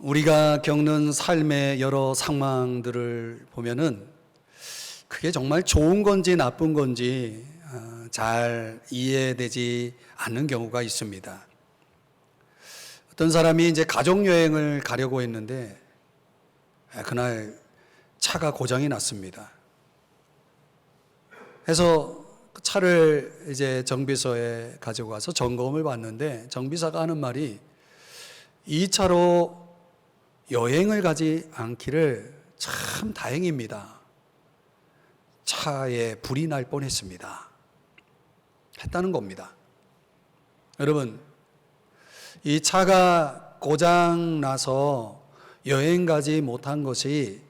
우리가 겪는 삶의 여러 상황들을 보면은 그게 정말 좋은 건지 나쁜 건지 잘 이해되지 않는 경우가 있습니다. 어떤 사람이 이제 가족여행을 가려고 했는데 그날 차가 고장이 났습니다. 그래서 그 차를 이제 정비소에 가지고 가서 점검을 받는데 정비사가 하는 말이 이 차로 여행을 가지 않기를 참 다행입니다. 차에 불이 날 뻔했습니다. 했다는 겁니다. 여러분, 이 차가 고장 나서 여행 가지 못한 것이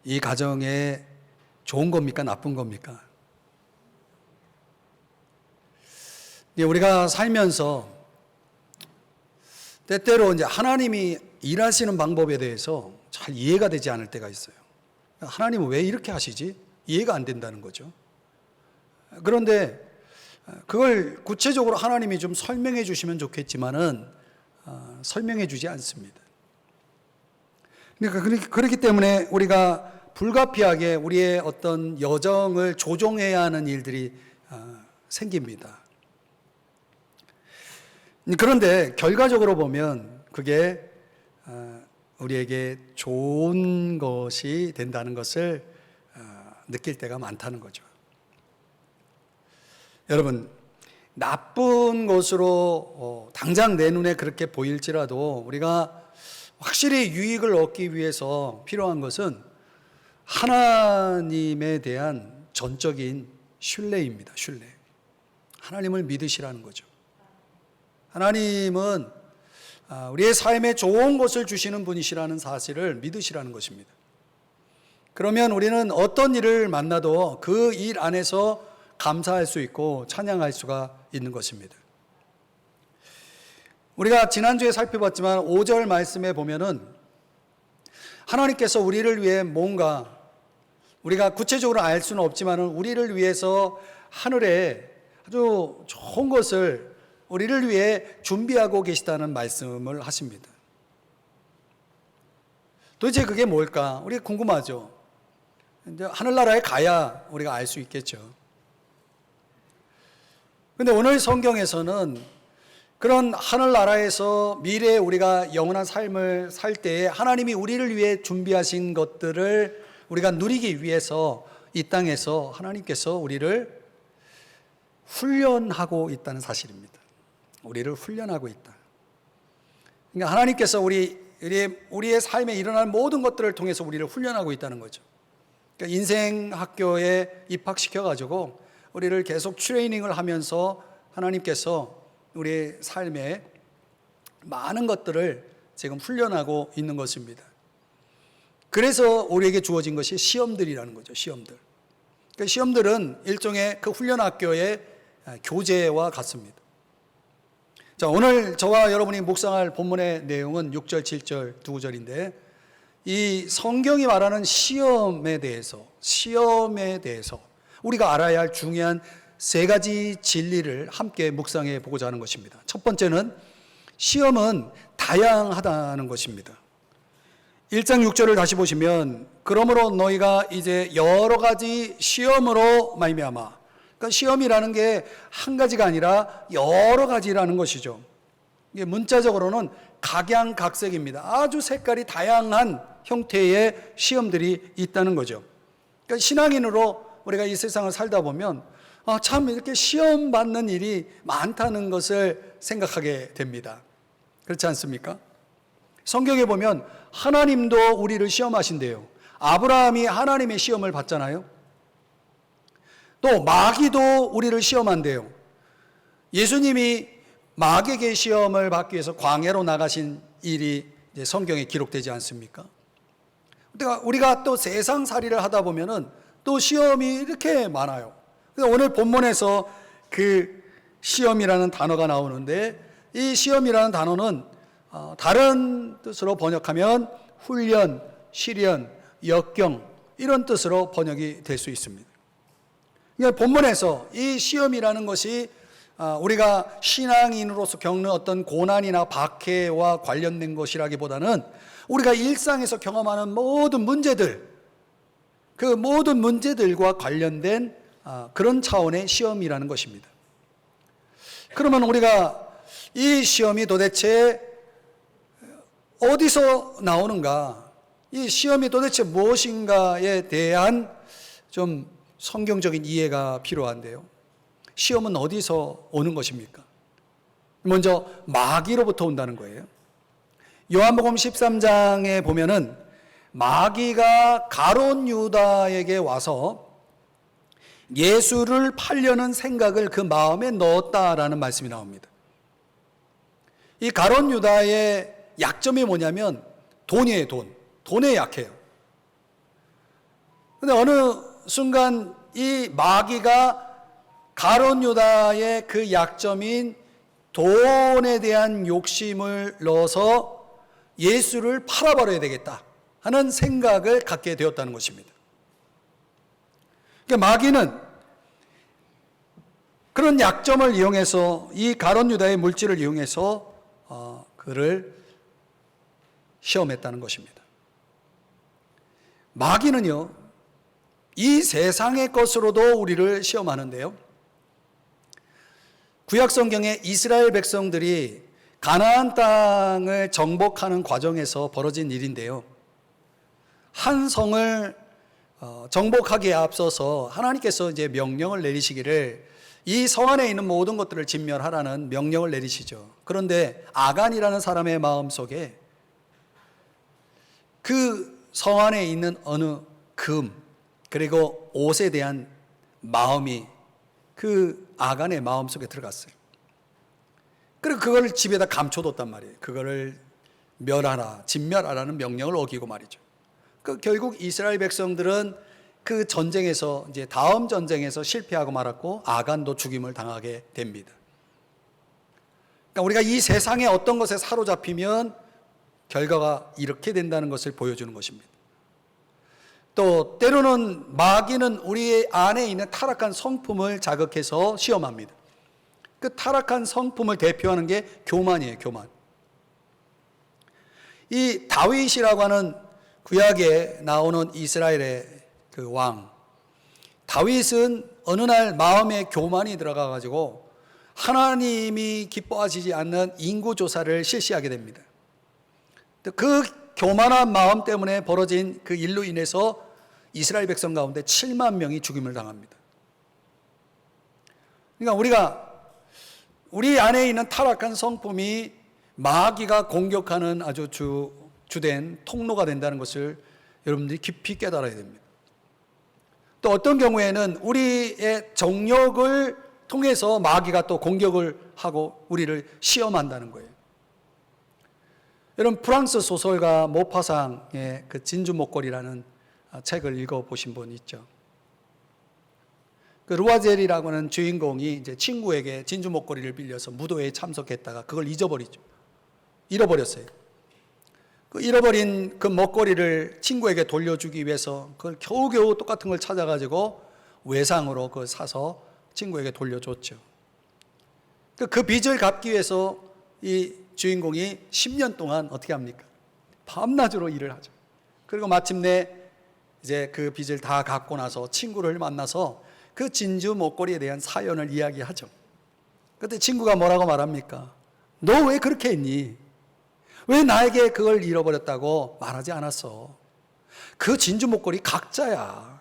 이 가정에 좋은 겁니까? 나쁜 겁니까? 우리가 살면서 때때로 이제 하나님이 일하시는 방법에 대해서 잘 이해가 되지 않을 때가 있어요. 하나님은 왜 이렇게 하시지? 이해가 안 된다는 거죠. 그런데 그걸 구체적으로 하나님이 좀 설명해 주시면 좋겠지만은 설명해 주지 않습니다. 그러니까 그렇기 때문에 우리가 불가피하게 우리의 어떤 여정을 조종해야 하는 일들이 생깁니다. 그런데 결과적으로 보면 그게 우리에게 좋은 것이 된다는 것을 느낄 때가 많다는 거죠. 여러분, 나쁜 것으로 당장 내 눈에 그렇게 보일지라도 우리가 확실히 유익을 얻기 위해서 필요한 것은 하나님에 대한 전적인 신뢰입니다. 신뢰. 하나님을 믿으시라는 거죠. 하나님은 우리의 삶에 좋은 것을 주시는 분이시라는 사실을 믿으시라는 것입니다. 그러면 우리는 어떤 일을 만나도 그 일 안에서 감사할 수 있고 찬양할 수가 있는 것입니다. 우리가 지난주에 살펴봤지만 5절 말씀에 보면은 하나님께서 우리를 위해 뭔가 우리가 구체적으로 알 수는 없지만은 우리를 위해서 하늘에 아주 좋은 것을 우리를 위해 준비하고 계시다는 말씀을 하십니다. 도대체 그게 뭘까? 우리가 궁금하죠. 이제 하늘나라에 가야 우리가 알 수 있겠죠. 그런데 오늘 성경에서는 그런 하늘나라에서 미래에 우리가 영원한 삶을 살 때에 하나님이 우리를 위해 준비하신 것들을 우리가 누리기 위해서 이 땅에서 하나님께서 우리를 훈련하고 있다는 사실입니다. 우리를 훈련하고 있다. 그러니까 하나님께서 우리의 삶에 일어날 모든 것들을 통해서 우리를 훈련하고 있다는 거죠. 그러니까 인생 학교에 입학시켜가지고 우리를 계속 트레이닝을 하면서 하나님께서 우리의 삶에 많은 것들을 지금 훈련하고 있는 것입니다. 그래서 우리에게 주어진 것이 시험들이라는 거죠. 시험들. 그러니까 시험들은 일종의 그 훈련 학교의 교재와 같습니다. 자, 오늘 저와 여러분이 묵상할 본문의 내용은 6절, 7절 두 구절인데 이 성경이 말하는 시험에 대해서 우리가 알아야 할 중요한 세 가지 진리를 함께 묵상해 보고자 하는 것입니다. 첫 번째는 시험은 다양하다는 것입니다. 1장 6절을 다시 보시면 그러므로 너희가 이제 여러 가지 시험으로 말미암아, 그러니까 시험이라는 게 한 가지가 아니라 여러 가지라는 것이죠. 이게 문자적으로는 각양각색입니다. 아주 색깔이 다양한 형태의 시험들이 있다는 거죠. 그러니까 신앙인으로 우리가 이 세상을 살다 보면 참 이렇게 시험 받는 일이 많다는 것을 생각하게 됩니다. 그렇지 않습니까? 성경에 보면 하나님도 우리를 시험하신대요. 아브라함이 하나님의 시험을 받잖아요. 또 마귀도 우리를 시험한대요. 예수님이 마귀에게 시험을 받기 위해서 광야로 나가신 일이 이제 성경에 기록되지 않습니까? 우리가 또 세상살이를 하다 보면은 또 시험이 이렇게 많아요. 그래서 오늘 본문에서 그 시험이라는 단어가 나오는데 이 시험이라는 단어는 다른 뜻으로 번역하면 훈련, 시련, 역경 이런 뜻으로 번역이 될 수 있습니다. 그러니까 본문에서 이 시험이라는 것이 우리가 신앙인으로서 겪는 어떤 고난이나 박해와 관련된 것이라기보다는 우리가 일상에서 경험하는 모든 문제들, 그 모든 문제들과 관련된 그런 차원의 시험이라는 것입니다. 그러면 우리가 이 시험이 도대체 어디서 나오는가, 이 시험이 도대체 무엇인가에 대한 좀 성경적인 이해가 필요한데요. 시험은 어디서 오는 것입니까? 먼저 마귀로부터 온다는 거예요. 요한복음 13장에 보면은 마귀가 가룟 유다에게 와서 예수를 팔려는 생각을 그 마음에 넣었다라는 말씀이 나옵니다. 이 가룟 유다의 약점이 뭐냐면 돈이에요, 돈. 돈에 약해요. 그런데 어느 순간 이 마귀가 가룟 유다의 그 약점인 돈에 대한 욕심을 넣어서 예수를 팔아버려야 되겠다 하는 생각을 갖게 되었다는 것입니다. 그러니까 마귀는 그런 약점을 이용해서 이 가룟 유다의 물질을 이용해서 그를 시험했다는 것입니다. 마귀는요, 이 세상의 것으로도 우리를 시험하는데요. 구약 성경에 이스라엘 백성들이 가나안 땅을 정복하는 과정에서 벌어진 일인데요. 한 성을 정복하기에 앞서서 하나님께서 이제 명령을 내리시기를 이 성 안에 있는 모든 것들을 진멸하라는 명령을 내리시죠. 그런데 아간이라는 사람의 마음속에 그 성 안에 있는 어느 금 그리고 옷에 대한 마음이 그 아간의 마음속에 들어갔어요. 그리고 그걸 집에다 감춰뒀단 말이에요. 그거를 멸하라, 진멸하라는 명령을 어기고 말이죠. 결국 이스라엘 백성들은 그 전쟁에서 이제 다음 전쟁에서 실패하고 말았고 아간도 죽임을 당하게 됩니다. 그러니까 우리가 이 세상의 어떤 것에 사로잡히면 결과가 이렇게 된다는 것을 보여주는 것입니다. 또 때로는 마귀는 우리 안에 있는 타락한 성품을 자극해서 시험합니다. 그 타락한 성품을 대표하는 게 교만이에요, 교만. 이 다윗이라고 하는 구약에 나오는 이스라엘의 그 왕, 다윗은 어느 날 마음에 교만이 들어가 가지고 하나님이 기뻐하시지 않는 인구조사를 실시하게 됩니다. 그 교만한 마음 때문에 벌어진 그 일로 인해서 이스라엘 백성 가운데 7만 명이 죽임을 당합니다. 그러니까 우리 안에 있는 타락한 성품이 마귀가 공격하는 아주 주된 통로가 된다는 것을 여러분들이 깊이 깨달아야 됩니다. 또 어떤 경우에는 우리의 정욕을 통해서 마귀가 또 공격을 하고 우리를 시험한다는 거예요. 여러분 프랑스 소설가 모파상의 그 진주 목걸이라는 책을 읽어보신 분 있죠. 그 루아젤이라고 하는 주인공이 이제 친구에게 진주 목걸이를 빌려서 무도회에 참석했다가 그걸 잃어버렸어요. 그 잃어버린 그 목걸이를 친구에게 돌려주기 위해서 그걸 겨우겨우 똑같은 걸 찾아가지고 외상으로 그걸 사서 친구에게 돌려줬죠. 그 빚을 갚기 위해서 이 주인공이 10년 동안 어떻게 합니까? 밤낮으로 일을 하죠. 그리고 마침내 이제 그 빚을 다 갚고 나서 친구를 만나서 그 진주 목걸이에 대한 사연을 이야기하죠. 그때 친구가 뭐라고 말합니까? 너 왜 그렇게 했니? 왜 나에게 그걸 잃어버렸다고 말하지 않았어? 그 진주 목걸이 가짜야.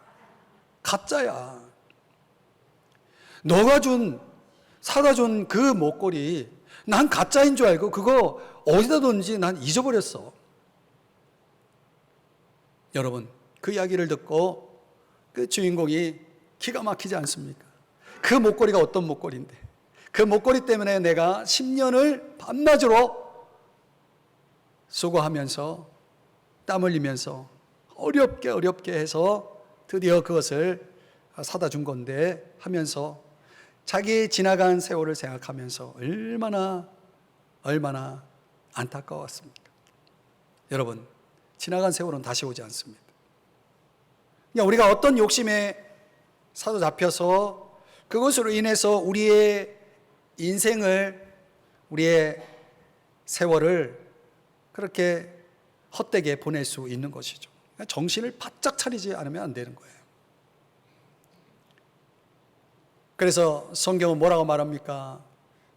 너가 사다 준 그 목걸이 난 가짜인 줄 알고 그거 어디다 뒀는지 난 잊어버렸어. 여러분, 그 이야기를 듣고 그 주인공이 기가 막히지 않습니까? 그 목걸이가 어떤 목걸이인데, 그 목걸이 때문에 내가 10년을 밤낮으로 수고하면서 땀 흘리면서 어렵게 해서 드디어 그것을 사다 준 건데 하면서 자기 지나간 세월을 생각하면서 얼마나 안타까웠습니까? 여러분, 지나간 세월은 다시 오지 않습니다. 그러니까 우리가 어떤 욕심에 사로잡혀서 그것으로 인해서 우리의 인생을, 우리의 세월을 그렇게 헛되게 보낼 수 있는 것이죠. 정신을 바짝 차리지 않으면 안 되는 거예요. 그래서 성경은 뭐라고 말합니까?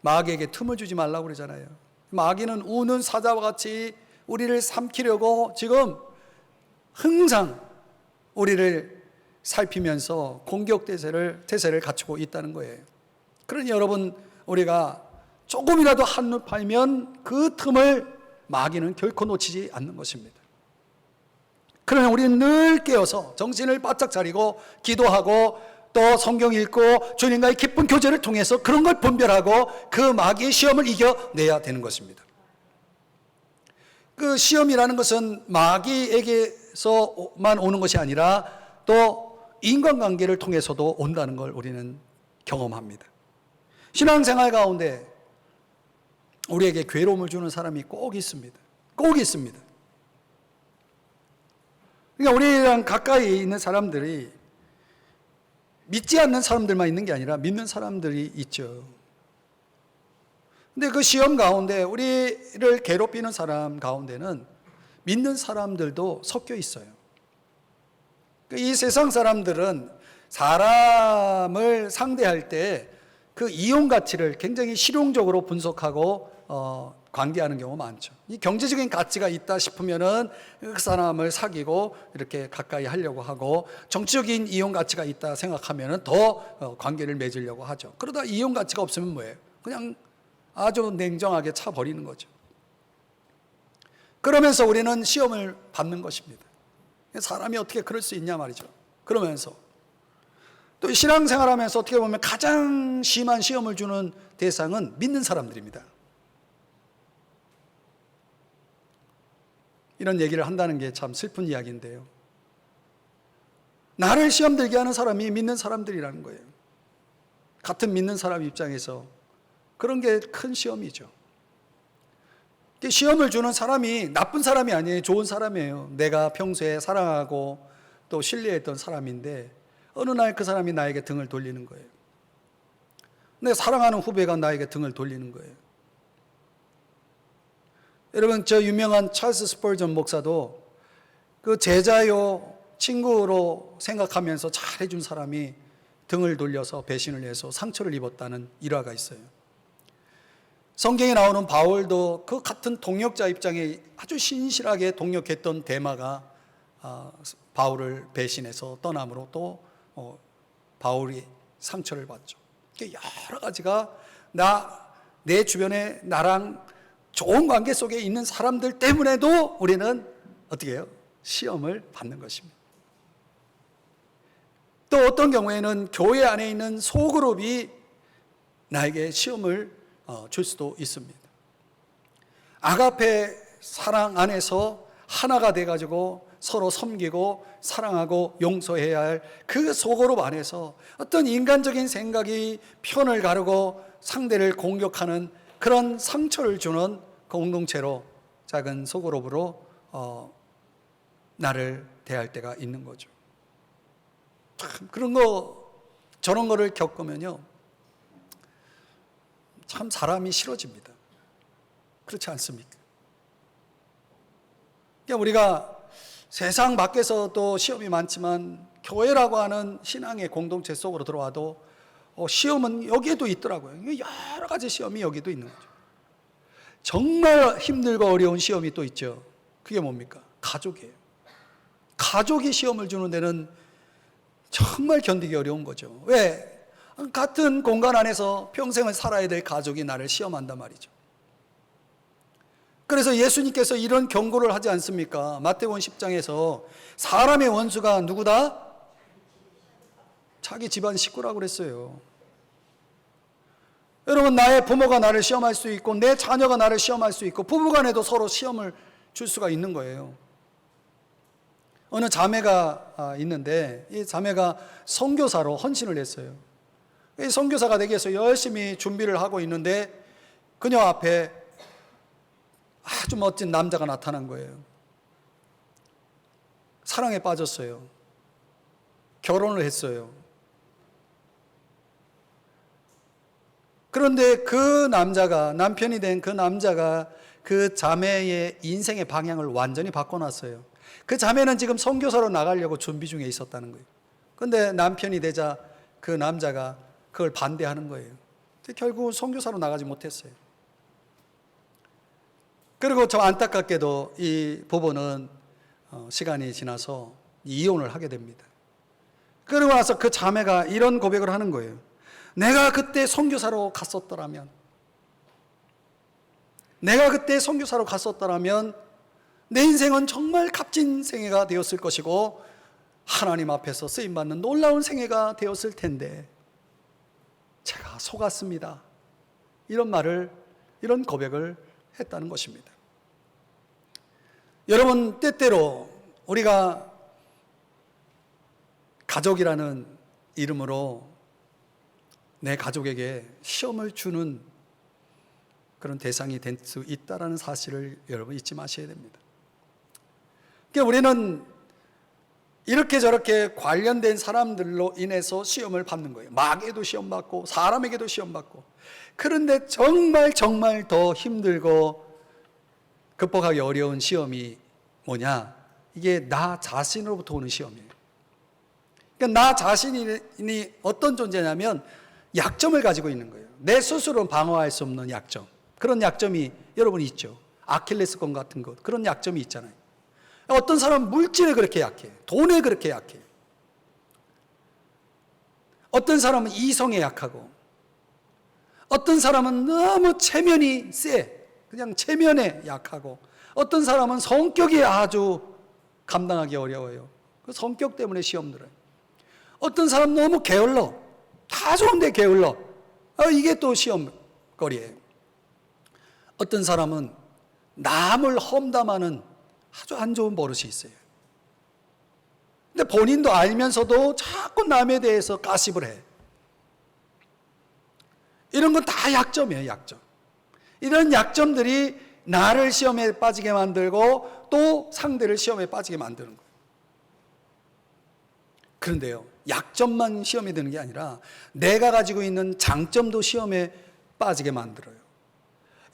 마귀에게 틈을 주지 말라고 그러잖아요. 마귀는 우는 사자와 같이 우리를 삼키려고 지금 항상 우리를 살피면서 공격 태세를 갖추고 있다는 거예요. 그러니 여러분, 우리가 조금이라도 한눈 팔면 그 틈을 마귀는 결코 놓치지 않는 것입니다. 그러나 우리는 늘 깨어서 정신을 바짝 차리고 기도하고 또 성경 읽고 주님과의 깊은 교제를 통해서 그런 걸 분별하고 그 마귀의 시험을 이겨내야 되는 것입니다. 그 시험이라는 것은 마귀에게서만 오는 것이 아니라 또 인간관계를 통해서도 온다는 걸 우리는 경험합니다. 신앙생활 가운데 우리에게 괴로움을 주는 사람이 꼭 있습니다. 꼭 있습니다. 그러니까 우리랑 가까이 있는 사람들이 믿지 않는 사람들만 있는 게 아니라 믿는 사람들이 있죠. 근데 그 시험 가운데 우리를 괴롭히는 사람 가운데는 믿는 사람들도 섞여 있어요. 이 세상 사람들은 사람을 상대할 때 그 이용 가치를 굉장히 실용적으로 분석하고 관계하는 경우가 많죠. 이 경제적인 가치가 있다 싶으면은 그 사람을 사귀고 이렇게 가까이 하려고 하고, 정치적인 이용 가치가 있다 생각하면은 더 관계를 맺으려고 하죠. 그러다 이용 가치가 없으면 뭐예요? 그냥 아주 냉정하게 차버리는 거죠. 그러면서 우리는 시험을 받는 것입니다. 사람이 어떻게 그럴 수 있냐 말이죠. 그러면서 또 신앙생활하면서 어떻게 보면 가장 심한 시험을 주는 대상은 믿는 사람들입니다. 이런 얘기를 한다는 게 참 슬픈 이야기인데요. 나를 시험 들게 하는 사람이 믿는 사람들이라는 거예요. 같은 믿는 사람 입장에서 그런 게 큰 시험이죠. 시험을 주는 사람이 나쁜 사람이 아니에요. 좋은 사람이에요. 내가 평소에 사랑하고 또 신뢰했던 사람인데 어느 날 그 사람이 나에게 등을 돌리는 거예요. 내 사랑하는 후배가 나에게 등을 돌리는 거예요. 여러분, 저 유명한 찰스 스펄전 목사도 그 제자요 친구로 생각하면서 잘해준 사람이 등을 돌려서 배신을 해서 상처를 입었다는 일화가 있어요. 성경에 나오는 바울도 그 같은 동역자 입장에 아주 신실하게 동역했던 데마가 바울을 배신해서 떠남으로 또 바울이 상처를 받죠. 여러 가지가 내 주변에 나랑 좋은 관계 속에 있는 사람들 때문에도 우리는 어떻게 해요? 시험을 받는 것입니다. 또 어떤 경우에는 교회 안에 있는 소그룹이 나에게 시험을 줄 수도 있습니다. 아가페 사랑 안에서 하나가 돼가지고 서로 섬기고 사랑하고 용서해야 할 그 소그룹 안에서 어떤 인간적인 생각이 편을 가르고 상대를 공격하는 그런 상처를 주는 공동체로, 작은 소그룹으로 나를 대할 때가 있는 거죠. 참 저런 거를 겪으면요, 참 사람이 싫어집니다. 그렇지 않습니까? 그러니까 우리가 세상 밖에서도 시험이 많지만 교회라고 하는 신앙의 공동체 속으로 들어와도 시험은 여기에도 있더라고요. 여러 가지 시험이 여기도 있는 거죠. 정말 힘들고 어려운 시험이 또 있죠. 그게 뭡니까? 가족이에요. 가족이 시험을 주는 데는 정말 견디기 어려운 거죠. 왜? 같은 공간 안에서 평생을 살아야 될 가족이 나를 시험한단 말이죠. 그래서 예수님께서 이런 경고를 하지 않습니까? 마태복음 10장에서 사람의 원수가 누구다? 자기 집안 식구라고 그랬어요. 여러분, 나의 부모가 나를 시험할 수 있고 내 자녀가 나를 시험할 수 있고 부부간에도 서로 시험을 줄 수가 있는 거예요. 어느 자매가 있는데 이 자매가 선교사로 헌신을 했어요. 이 선교사가 되기 위해서 열심히 준비를 하고 있는데 그녀 앞에 아주 멋진 남자가 나타난 거예요. 사랑에 빠졌어요. 결혼을 했어요. 그런데 그 남자가, 남편이 된 그 남자가 그 자매의 인생의 방향을 완전히 바꿔놨어요. 그 자매는 지금 선교사로 나가려고 준비 중에 있었다는 거예요. 그런데 남편이 되자 그 남자가 그걸 반대하는 거예요. 결국 선교사로 나가지 못했어요. 그리고 좀 안타깝게도 이 부부는 시간이 지나서 이혼을 하게 됩니다. 그러고 나서 그 자매가 이런 고백을 하는 거예요. 내가 그때 선교사로 갔었더라면, 내가 그때 선교사로 갔었더라면 내 인생은 정말 값진 생애가 되었을 것이고 하나님 앞에서 쓰임받는 놀라운 생애가 되었을 텐데 제가 속았습니다. 이런 고백을 했다는 것입니다. 여러분, 때때로 우리가 가족이라는 이름으로 내 가족에게 시험을 주는 그런 대상이 될 수 있다는 사실을 여러분 잊지 마셔야 됩니다. 그러니까 우리는 이렇게 저렇게 관련된 사람들로 인해서 시험을 받는 거예요. 마귀에도 시험 받고 사람에게도 시험 받고. 그런데 정말 더 힘들고 극복하기 어려운 시험이 뭐냐? 이게 나 자신으로부터 오는 시험이에요. 그러니까 나 자신이 어떤 존재냐면 약점을 가지고 있는 거예요. 내 스스로는 방어할 수 없는 약점. 그런 약점이 여러분 있죠. 아킬레스건 같은 것. 그런 약점이 있잖아요. 어떤 사람은 물질에 그렇게 약해. 돈에 그렇게 약해. 어떤 사람은 이성에 약하고, 어떤 사람은 너무 체면이 세. 그냥 체면에 약하고, 어떤 사람은 성격이 아주 감당하기 어려워요. 그 성격 때문에 시험 들어요. 어떤 사람은 너무 게을러. 다 좋은데 게을러. 이게 또 시험거리예요. 어떤 사람은 남을 험담하는 아주 안 좋은 버릇이 있어요. 근데 본인도 알면서도 자꾸 남에 대해서 가십을 해. 이런 건 다 약점이에요, 약점. 이런 약점들이 나를 시험에 빠지게 만들고 또 상대를 시험에 빠지게 만드는 거예요. 그런데요, 약점만 시험에 드는 게 아니라 내가 가지고 있는 장점도 시험에 빠지게 만들어요.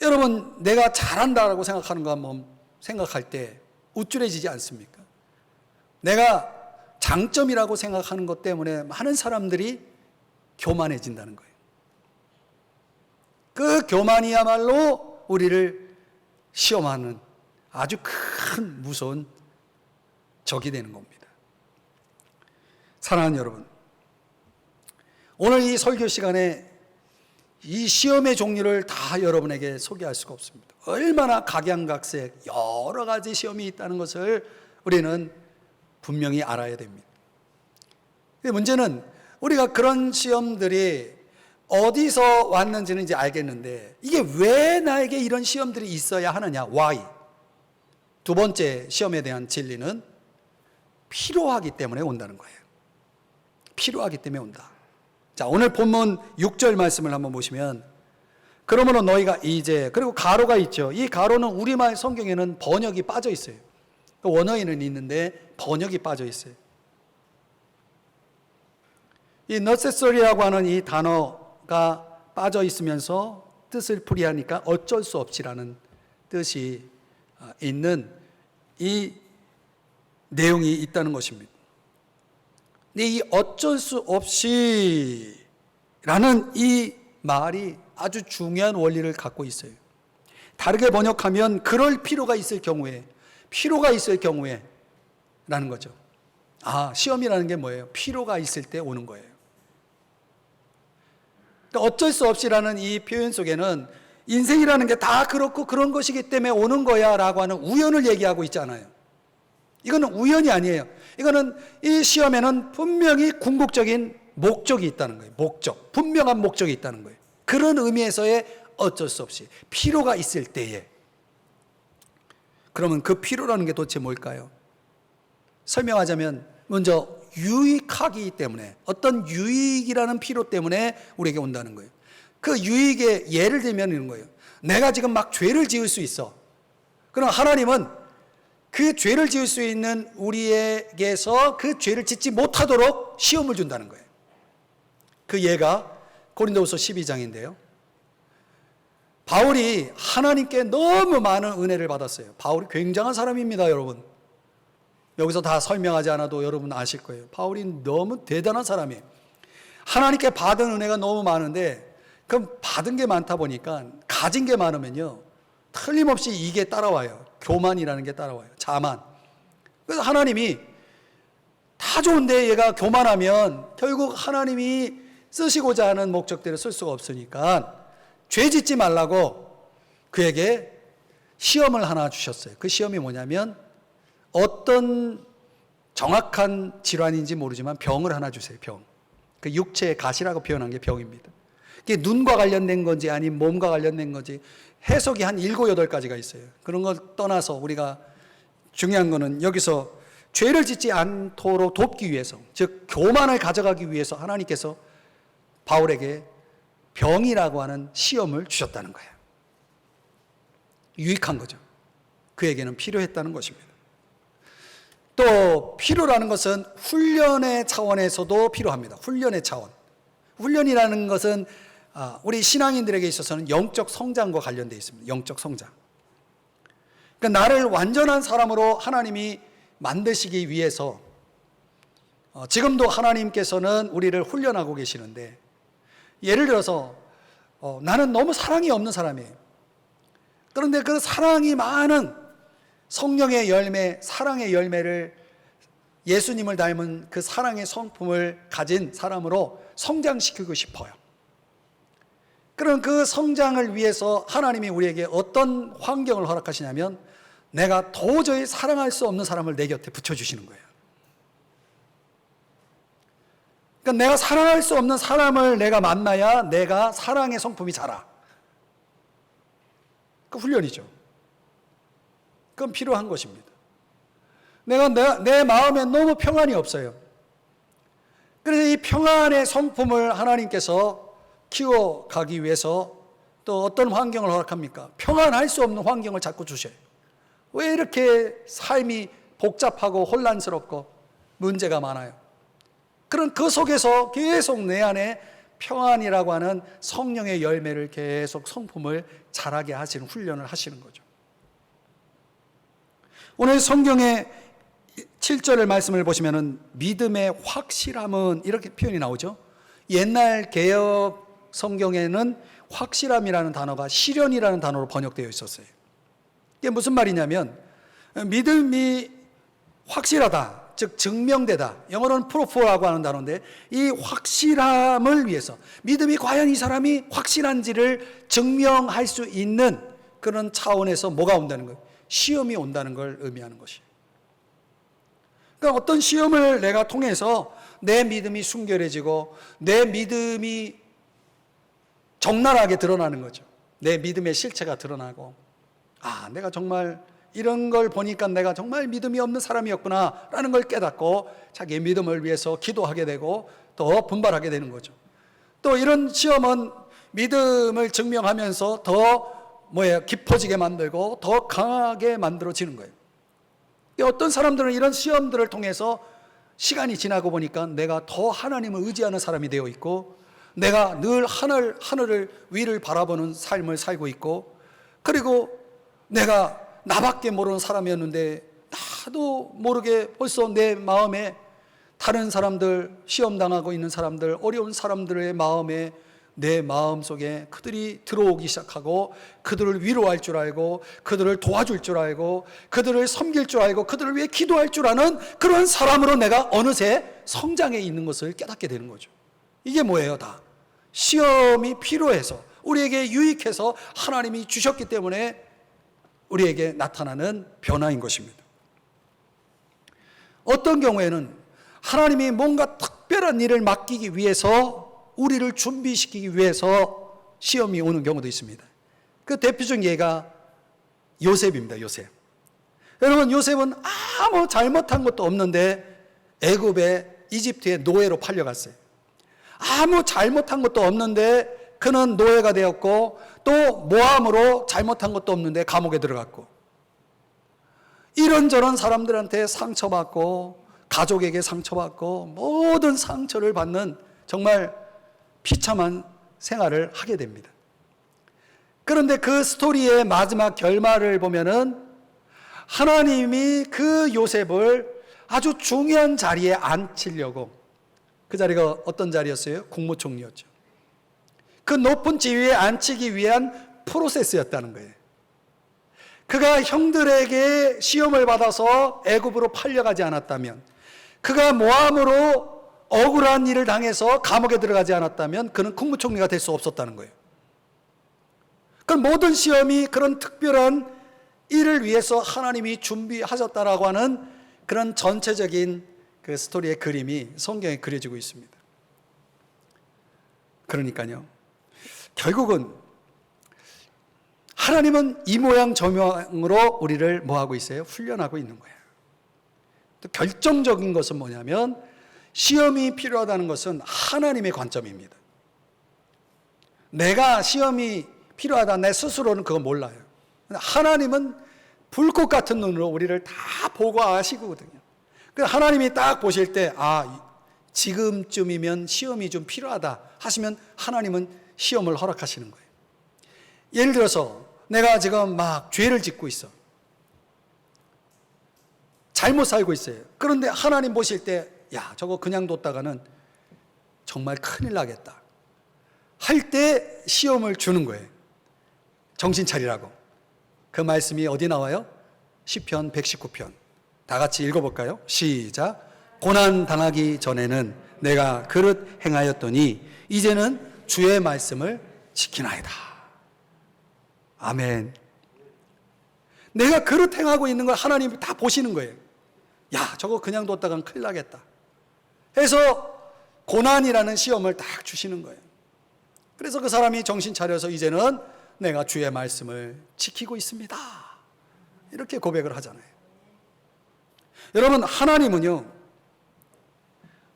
여러분, 내가 잘한다라고 생각하는 거 한번 생각할 때 우쭐해지지 않습니까? 내가 장점이라고 생각하는 것 때문에 많은 사람들이 교만해진다는 거예요. 그 교만이야말로 우리를 시험하는 아주 큰 무서운 적이 되는 겁니다. 사랑하는 여러분, 오늘 이 설교 시간에 이 시험의 종류를 다 여러분에게 소개할 수가 없습니다. 얼마나 각양각색 여러 가지 시험이 있다는 것을 우리는 분명히 알아야 됩니다. 문제는 우리가 그런 시험들이 어디서 왔는지는 이제 알겠는데 이게 왜 나에게 이런 시험들이 있어야 하느냐? Why? 두 번째 시험에 대한 진리는 필요하기 때문에 온다는 거예요. 필요하기 때문에 온다. 자, 오늘 본문 6절 말씀을 한번 보시면, 그러므로 너희가 이제, 그리고 가로가 있죠. 이 가로는 우리말 성경에는 번역이 빠져 있어요. 원어에는 있는데 번역이 빠져 있어요. 이 necessary라고 하는 이 단어가 빠져 있으면서 뜻을 풀이하니까 어쩔 수 없지라는 뜻이 있는 이 내용이 있다는 것입니다. 근데 이 어쩔 수 없이라는 이 말이 아주 중요한 원리를 갖고 있어요. 다르게 번역하면 그럴 필요가 있을 경우에, 라는 거죠. 시험이라는 게 뭐예요? 필요가 있을 때 오는 거예요. 그러니까 어쩔 수 없이라는 이 표현 속에는 인생이라는 게 다 그렇고 그런 것이기 때문에 오는 거야 라고 하는 우연을 얘기하고 있잖아요. 이거는 우연이 아니에요. 이거는 이 시험에는 분명히 궁극적인 목적이 있다는 거예요. 목적. 분명한 목적이 있다는 거예요. 그런 의미에서의 어쩔 수 없이. 필요가 있을 때에. 그러면 그 필요라는 게 도대체 뭘까요? 설명하자면 먼저 유익하기 때문에, 어떤 유익이라는 필요 때문에 우리에게 온다는 거예요. 그 유익의 예를 들면 이런 거예요. 내가 지금 막 죄를 지을 수 있어. 그럼 하나님은 그 죄를 지을 수 있는 우리에게서 그 죄를 짓지 못하도록 시험을 준다는 거예요. 그 예가 고린도후서 12장인데요. 바울이 하나님께 너무 많은 은혜를 받았어요. 바울이 굉장한 사람입니다, 여러분. 여기서 다 설명하지 않아도 여러분 아실 거예요. 바울이 너무 대단한 사람이에요. 하나님께 받은 은혜가 너무 많은데, 그럼 받은 게 많다 보니까 가진 게 많으면요, 틀림없이 이게 따라와요. 교만이라는 게 따라와요. 자만. 그래서 하나님이 다 좋은데 얘가 교만하면 결국 하나님이 쓰시고자 하는 목적대로 쓸 수가 없으니까 죄 짓지 말라고 그에게 시험을 하나 주셨어요. 그 시험이 뭐냐면 어떤 정확한 질환인지 모르지만 병을 하나 주세요. 병. 그 육체의 가시라고 표현한 게 병입니다. 그게 눈과 관련된 건지 아니면 몸과 관련된 건지 해석이 한 7, 8가지가 있어요. 그런 걸 떠나서 우리가 중요한 거는 여기서 죄를 짓지 않도록 돕기 위해서, 즉 교만을 가져가기 위해서 하나님께서 바울에게 병이라고 하는 시험을 주셨다는 거예요. 유익한 거죠. 그에게는 필요했다는 것입니다. 또 필요라는 것은 훈련의 차원에서도 필요합니다. 훈련의 차원. 훈련이라는 것은 우리 신앙인들에게 있어서는 영적 성장과 관련되어 있습니다. 영적 성장. 그러니까 나를 완전한 사람으로 하나님이 만드시기 위해서 지금도 하나님께서는 우리를 훈련하고 계시는데, 예를 들어서 나는 너무 사랑이 없는 사람이에요. 그런데 그 사랑이 많은 성령의 열매, 사랑의 열매를, 예수님을 닮은 그 사랑의 성품을 가진 사람으로 성장시키고 싶어요. 그럼 그 성장을 위해서 하나님이 우리에게 어떤 환경을 허락하시냐면, 내가 도저히 사랑할 수 없는 사람을 내 곁에 붙여주시는 거예요. 그러니까 내가 사랑할 수 없는 사람을 내가 만나야 내가 사랑의 성품이 자라. 그 훈련이죠. 그건 필요한 것입니다. 내 마음에 너무 평안이 없어요. 그래서 이 평안의 성품을 하나님께서 키워가기 위해서 또 어떤 환경을 허락합니까? 평안할 수 없는 환경을 자꾸 주셔요. 왜 이렇게 삶이 복잡하고 혼란스럽고 문제가 많아요? 그런 그 속에서 계속 내 안에 평안이라고 하는 성령의 열매를 계속 성품을 자라게 하시는 훈련을 하시는 거죠. 오늘 성경의 7절의 말씀을 보시면은 믿음의 확실함은 이렇게 표현이 나오죠. 옛날 개역 성경에는 확실함이라는 단어가 실현이라는 단어로 번역되어 있었어요. 이게 무슨 말이냐면 믿음이 확실하다, 즉 증명되다. 영어로는 프로프라고 하는 단어인데, 이 확실함을 위해서 믿음이 과연 이 사람이 확실한지를 증명할 수 있는 그런 차원에서 뭐가 온다는 거예요? 시험이 온다는 걸 의미하는 것이에요. 그러니까 어떤 시험을 내가 통해서 내 믿음이 순결해지고 내 믿음이 적나라하게 드러나는 거죠. 내 믿음의 실체가 드러나고, 내가 정말 이런 걸 보니까 내가 정말 믿음이 없는 사람이었구나 라는 걸 깨닫고 자기의 믿음을 위해서 기도하게 되고 더 분발하게 되는 거죠. 또 이런 시험은 믿음을 증명하면서 더 깊어지게 만들고 더 강하게 만들어지는 거예요. 어떤 사람들은 이런 시험들을 통해서 시간이 지나고 보니까 내가 더 하나님을 의지하는 사람이 되어 있고, 내가 늘 하늘을 위를 바라보는 삶을 살고 있고, 그리고 내가 나밖에 모르는 사람이었는데 나도 모르게 벌써 내 마음에 다른 사람들, 시험당하고 있는 사람들, 어려운 사람들의 마음에, 내 마음 속에 그들이 들어오기 시작하고 그들을 위로할 줄 알고 그들을 도와줄 줄 알고 그들을 섬길 줄 알고 그들을 위해 기도할 줄 아는 그런 사람으로 내가 어느새 성장해 있는 것을 깨닫게 되는 거죠. 이게 뭐예요? 다 시험이 필요해서, 우리에게 유익해서 하나님이 주셨기 때문에 우리에게 나타나는 변화인 것입니다. 어떤 경우에는 하나님이 뭔가 특별한 일을 맡기기 위해서, 우리를 준비시키기 위해서 시험이 오는 경우도 있습니다. 그 대표적인 예가 요셉입니다. 요셉. 여러분, 요셉은 아무 잘못한 것도 없는데 애굽에, 이집트의 노예로 팔려갔어요. 아무 잘못한 것도 없는데 그는 노예가 되었고, 또 모함으로 잘못한 것도 없는데 감옥에 들어갔고, 이런저런 사람들한테 상처받고 가족에게 상처받고 모든 상처를 받는 정말 비참한 생활을 하게 됩니다. 그런데 그 스토리의 마지막 결말을 보면은 하나님이 그 요셉을 아주 중요한 자리에 앉히려고, 그 자리가 어떤 자리였어요? 국무총리였죠. 그 높은 지위에 앉히기 위한 프로세스였다는 거예요. 그가 형들에게 시험을 받아서 애굽으로 팔려가지 않았다면, 그가 모함으로 억울한 일을 당해서 감옥에 들어가지 않았다면 그는 국무총리가 될 수 없었다는 거예요. 그 모든 시험이 그런 특별한 일을 위해서 하나님이 준비하셨다라고 하는 그런 전체적인 그 스토리의 그림이 성경에 그려지고 있습니다. 그러니까요, 결국은 하나님은 이 모양 저 모양으로 우리를 뭐하고 있어요? 훈련하고 있는 거예요. 또 결정적인 것은 뭐냐면, 시험이 필요하다는 것은 하나님의 관점입니다. 내가 시험이 필요하다, 내 스스로는 그거 몰라요. 하나님은 불꽃 같은 눈으로 우리를 다 보고 아시거든요. 그래서 하나님이 딱 보실 때, 지금쯤이면 시험이 좀 필요하다 하시면 하나님은 시험을 허락하시는 거예요. 예를 들어서 내가 지금 막 죄를 짓고 있어. 잘못 살고 있어요. 그런데 하나님 보실 때, 저거 그냥 뒀다가는 정말 큰일 나겠다 할 때 시험을 주는 거예요. 정신 차리라고. 그 말씀이 어디 나와요? 시편 119편. 다 같이 읽어볼까요? 시작. 고난 당하기 전에는 내가 그릇 행하였더니 이제는 주의 말씀을 지키나이다. 아멘. 내가 그릇 행하고 있는 걸 하나님이 다 보시는 거예요. 저거 그냥 뒀다간 큰일 나겠다 해서 고난이라는 시험을 딱 주시는 거예요. 그래서 그 사람이 정신 차려서 이제는 내가 주의 말씀을 지키고 있습니다, 이렇게 고백을 하잖아요. 여러분, 하나님은요,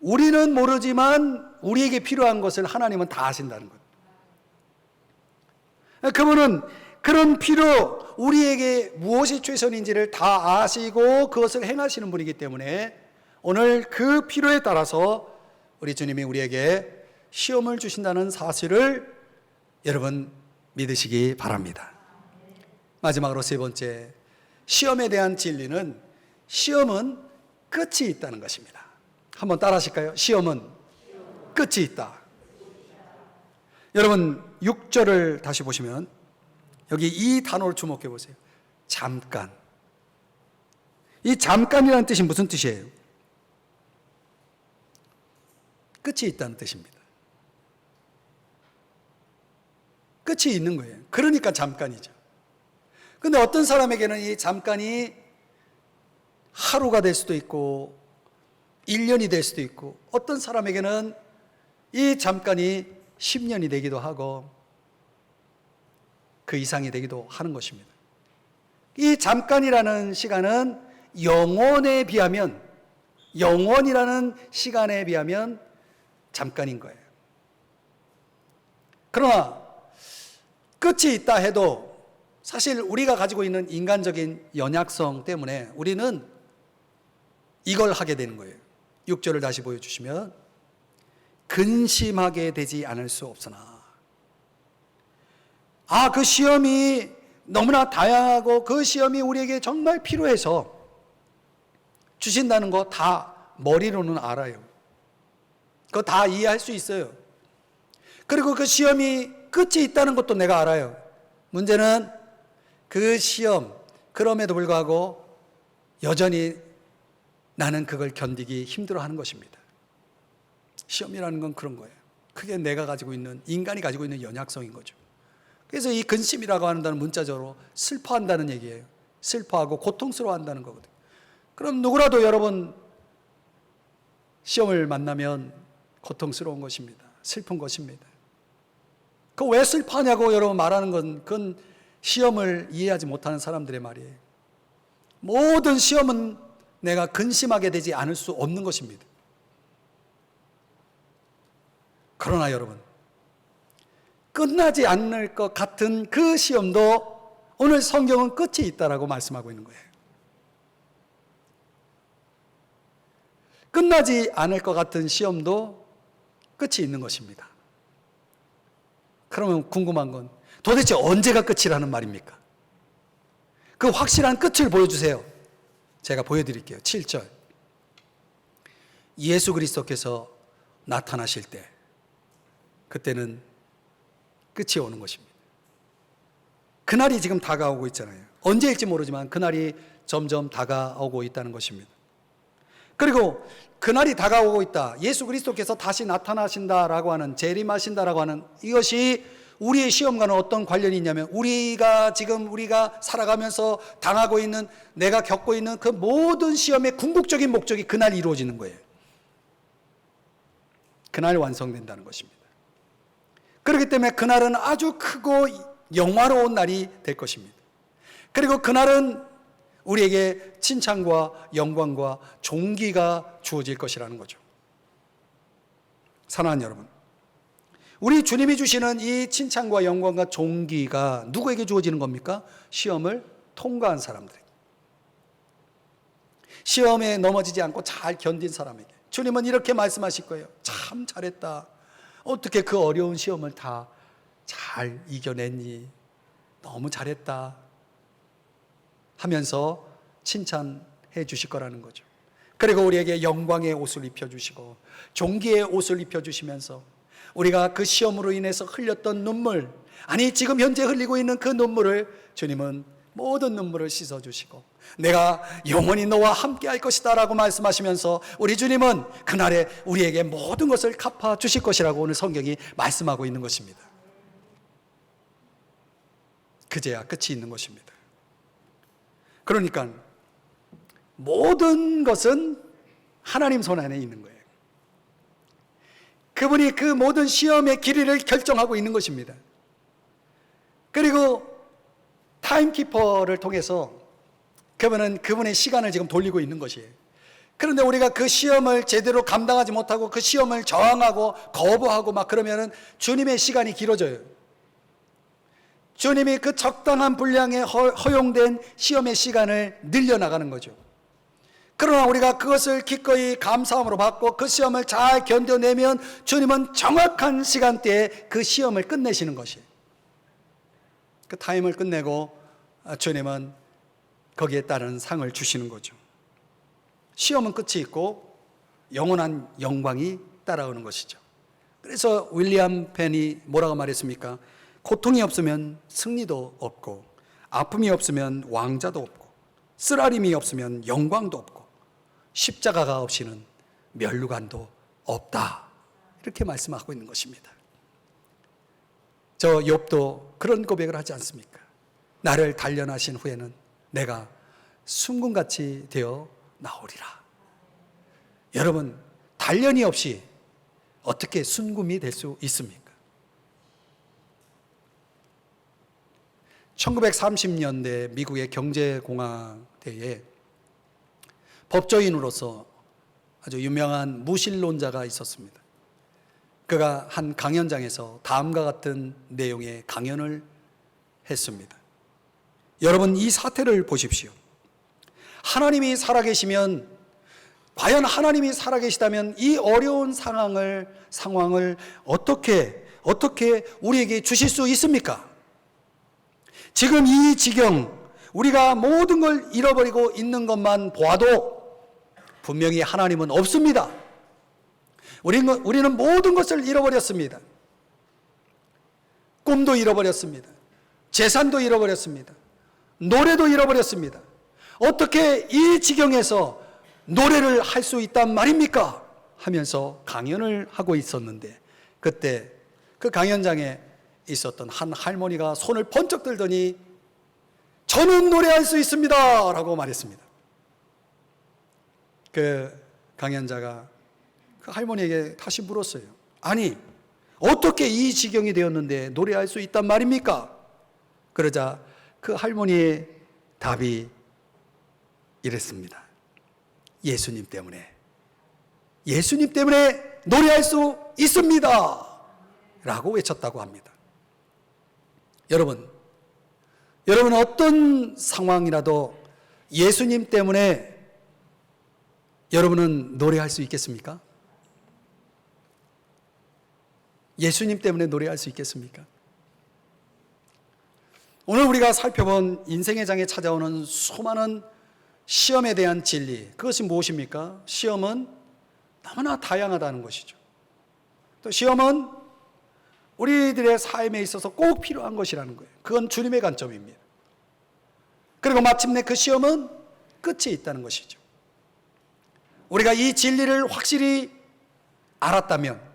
우리는 모르지만 우리에게 필요한 것을 하나님은 다 아신다는 거예요. 그분은 그런 필요, 우리에게 무엇이 최선인지를 다 아시고 그것을 행하시는 분이기 때문에 오늘 그 필요에 따라서 우리 주님이 우리에게 시험을 주신다는 사실을 여러분 믿으시기 바랍니다. 마지막으로 세 번째, 시험에 대한 진리는, 시험은 끝이 있다는 것입니다. 한번 따라 하실까요? 시험은 끝이 있다. 여러분 6절을 다시 보시면 여기 이 단어를 주목해 보세요. 잠깐. 이 잠깐이라는 뜻이 무슨 뜻이에요? 끝이 있다는 뜻입니다. 끝이 있는 거예요. 그러니까 잠깐이죠. 근데 어떤 사람에게는 이 잠깐이 하루가 될 수도 있고 1년이 될 수도 있고, 어떤 사람에게는 이 잠깐이 10년이 되기도 하고 그 이상이 되기도 하는 것입니다. 이 잠깐이라는 시간은 영원에 비하면, 영원이라는 시간에 비하면 잠깐인 거예요. 그러나 끝이 있다 해도 사실 우리가 가지고 있는 인간적인 연약성 때문에 우리는 이걸 하게 되는 거예요. 6절을 다시 보여주시면, 근심하게 되지 않을 수 없으나, 그 시험이 너무나 다양하고 그 시험이 우리에게 정말 필요해서 주신다는 거 다 머리로는 알아요. 그거 다 이해할 수 있어요. 그리고 그 시험이 끝이 있다는 것도 내가 알아요. 문제는 그 시험, 그럼에도 불구하고 여전히 나는 그걸 견디기 힘들어하는 것입니다. 시험이라는 건 그런 거예요. 그게 내가 가지고 있는, 인간이 가지고 있는 연약성인 거죠. 그래서 이 근심이라고 하는 문자적으로 슬퍼한다는 얘기예요. 슬퍼하고 고통스러워한다는 거거든요. 그럼 누구라도 여러분 시험을 만나면 고통스러운 것입니다. 슬픈 것입니다. 그 왜 슬퍼하냐고 여러분 말하는 건, 그건 시험을 이해하지 못하는 사람들의 말이에요. 모든 시험은 내가 근심하게 되지 않을 수 없는 것입니다. 그러나 여러분, 끝나지 않을 것 같은 그 시험도 오늘 성경은 끝이 있다라고 말씀하고 있는 거예요. 끝나지 않을 것 같은 시험도 끝이 있는 것입니다. 그러면 궁금한 건, 도대체 언제가 끝이라는 말입니까? 그 확실한 끝을 보여주세요. 제가 보여드릴게요. 7절. 예수 그리스도께서 나타나실 때, 그때는 끝이 오는 것입니다. 그날이 지금 다가오고 있잖아요. 언제일지 모르지만 그날이 점점 다가오고 있다는 것입니다. 그리고 그날이 다가오고 있다, 예수 그리스도께서 다시 나타나신다라고 하는, 재림하신다라고 하는 이것이 우리의 시험과는 어떤 관련이 있냐면, 우리가 살아가면서 당하고 있는, 내가 겪고 있는 그 모든 시험의 궁극적인 목적이 그날 이루어지는 거예요. 그날 완성된다는 것입니다. 그렇기 때문에 그날은 아주 크고 영화로운 날이 될 것입니다. 그리고 그날은 우리에게 칭찬과 영광과 존귀가 주어질 것이라는 거죠. 사랑하는 여러분, 우리 주님이 주시는 이 칭찬과 영광과 존귀가 누구에게 주어지는 겁니까? 시험을 통과한 사람들에게, 시험에 넘어지지 않고 잘 견딘 사람에게. 주님은 이렇게 말씀하실 거예요. 참 잘했다. 어떻게 그 어려운 시험을 다 잘 이겨냈니? 너무 잘했다 하면서 칭찬해 주실 거라는 거죠. 그리고 우리에게 영광의 옷을 입혀주시고 존귀의 옷을 입혀주시면서 우리가 그 시험으로 인해서 흘렸던 눈물, 아니 지금 현재 흘리고 있는 그 눈물을 주님은 모든 눈물을 씻어주시고 내가 영원히 너와 함께 할 것이다 라고 말씀하시면서 우리 주님은 그날에 우리에게 모든 것을 갚아주실 것이라고 오늘 성경이 말씀하고 있는 것입니다. 그제야 끝이 있는 것입니다. 그러니까 모든 것은 하나님 손 안에 있는 거예요. 그분이 그 모든 시험의 길이를 결정하고 있는 것입니다. 그리고 타임키퍼를 통해서 그분은 그분의 시간을 지금 돌리고 있는 것이에요. 그런데 우리가 그 시험을 제대로 감당하지 못하고 그 시험을 저항하고 거부하고 막 그러면은 주님의 시간이 길어져요. 주님이 그 적당한 분량에 허용된 시험의 시간을 늘려나가는 거죠. 그러나 우리가 그것을 기꺼이 감사함으로 받고 그 시험을 잘 견뎌내면 주님은 정확한 시간대에 그 시험을 끝내시는 것이에요. 그 타임을 끝내고 주님은 거기에 따른 상을 주시는 거죠. 시험은 끝이 있고 영원한 영광이 따라오는 것이죠. 그래서 윌리엄 펜이 뭐라고 말했습니까? 고통이 없으면 승리도 없고, 아픔이 없으면 왕자도 없고, 쓰라림이 없으면 영광도 없고, 십자가가 없이는 멸류관도 없다, 이렇게 말씀하고 있는 것입니다. 저 욥도 그런 고백을 하지 않습니까? 나를 단련하신 후에는 내가 순금같이 되어 나오리라. 여러분, 단련이 없이 어떻게 순금이 될 수 있습니까? 1930년대 미국의 경제공황 때에 법조인으로서 아주 유명한 무신론자가 있었습니다. 그가 한 강연장에서 다음과 같은 내용의 강연을 했습니다. 여러분, 이 사태를 보십시오. 하나님이 살아계시면, 과연 하나님이 살아계시다면 이 어려운 상황을 어떻게 우리에게 주실 수 있습니까? 지금 이 지경, 우리가 모든 걸 잃어버리고 있는 것만 보아도 분명히 하나님은 없습니다. 우리는 모든 것을 잃어버렸습니다. 꿈도 잃어버렸습니다. 재산도 잃어버렸습니다. 노래도 잃어버렸습니다. 어떻게 이 지경에서 노래를 할 수 있단 말입니까? 하면서 강연을 하고 있었는데, 그때 그 강연장에 있었던 한 할머니가 손을 번쩍 들더니 저는 노래할 수 있습니다 라고 말했습니다. 그 강연자가 그 할머니에게 다시 물었어요. 아니, 어떻게 이 지경이 되었는데 노래할 수 있단 말입니까? 그러자 그 할머니의 답이 이랬습니다. 예수님 때문에 노래할 수 있습니다 라고 외쳤다고 합니다. 여러분 어떤 상황이라도 예수님 때문에 여러분은 노래할 수 있겠습니까? 예수님 때문에 노래할 수 있겠습니까? 오늘 우리가 살펴본 인생의 장에 찾아오는 수많은 시험에 대한 진리, 그것이 무엇입니까? 시험은 너무나 다양하다는 것이죠. 또 시험은 우리들의 삶에 있어서 꼭 필요한 것이라는 거예요. 그건 주님의 관점입니다. 그리고 마침내 그 시험은 끝이 있다는 것이죠. 우리가 이 진리를 확실히 알았다면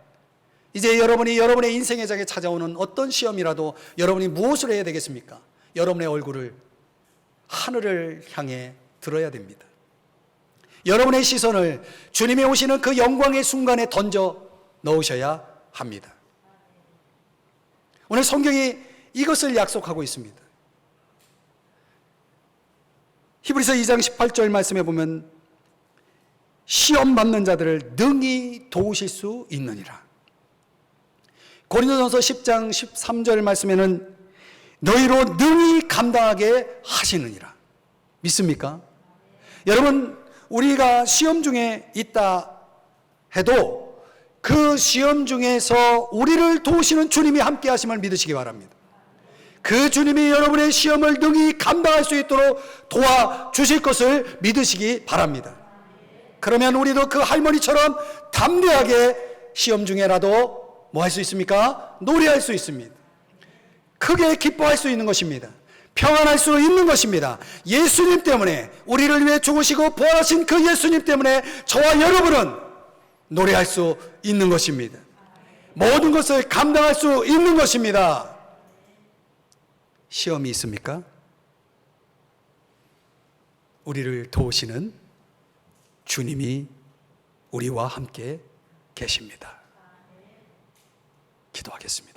이제 여러분이 여러분의 인생의 장에 찾아오는 어떤 시험이라도 여러분이 무엇을 해야 되겠습니까? 여러분의 얼굴을 하늘을 향해 들어야 됩니다. 여러분의 시선을 주님이 오시는 그 영광의 순간에 던져 넣으셔야 합니다. 오늘 성경이 이것을 약속하고 있습니다. 히브리서 2장 18절 말씀에 보면 시험 받는 자들을 능히 도우실 수 있느니라. 고린도전서 10장 13절 말씀에는 너희로 능히 감당하게 하시느니라. 믿습니까? 여러분, 우리가 시험 중에 있다 해도 그 시험 중에서 우리를 도우시는 주님이 함께 하심을 믿으시기 바랍니다. 그 주님이 여러분의 시험을 능히 감당할 수 있도록 도와주실 것을 믿으시기 바랍니다. 그러면 우리도 그 할머니처럼 담대하게 시험 중에라도 뭐 할 수 있습니까? 노래할 수 있습니다. 크게 기뻐할 수 있는 것입니다. 평안할 수 있는 것입니다. 예수님 때문에, 우리를 위해 죽으시고 부활하신 그 예수님 때문에 저와 여러분은 노래할 수 있는 것입니다. 모든 것을 감당할 수 있는 것입니다. 시험이 있습니까? 우리를 도우시는 주님이 우리와 함께 계십니다. 기도하겠습니다.